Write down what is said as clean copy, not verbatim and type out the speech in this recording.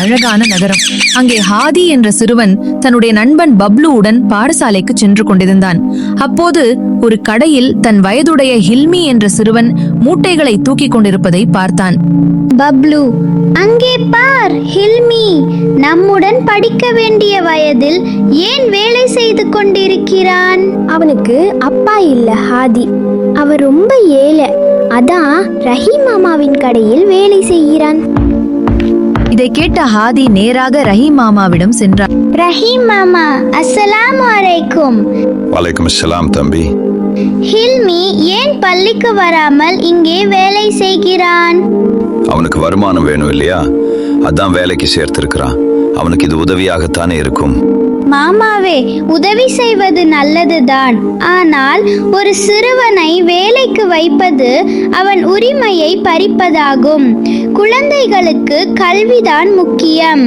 அழகான நகரம். அங்கே ஹாதி என்ற சிறுவன் தன்னுடைய நண்பன் பப்ளுவுடன் பாடசாலைக்கு சென்று கொண்டிருந்தான். அப்போது ஒரு கடையில் தன் வயதுடைய ஹில்மி என்ற சிறுவன் மூட்டைகளை தூக்கி கொண்டிருப்பதை பார்த்தான். பப்ளு, அங்கே பார், ஹில்மி நம்முடன் படிக்க வேண்டிய வயதில் ஏன் வேலை செய்து கொண்டிருக்கிறான்? அவனுக்கு அப்பா இல்ல ஹாதி, அவர் ரொம்ப ஏழை, அதான் ரஹீம் மாமாவின் கடையில் வேலை செய்கிறான். இதை கேட்ட ஹாதி நேராக ரஹீம் மாமாவிடம் சென்றார். ரஹீம் மாமா, அஸ்ஸலாமு அலைக்கும். வலைக்கும் அஸ்ஸலாம் தம்பி. ஹில்மி ஏன் பள்ளிக்கு வராமல் இங்கே வேலை செய்கிறான்? அவனுக்கு வருமானம் வேணும் இல்லையா, அதான் வேலைக்கு சேர்த்திருக்கிறான். அவனுக்கு இது உதவியாகத்தானே இருக்கும். மாமாவே, உதவி செய்வது நல்லதுதான், ஆனால் ஒரு சிறுவனை வேலைக்கு வைப்பது அவன் உரிமையை பறிப்பதாகும். குழந்தைகளுக்கு கல்விதான் முக்கியம்.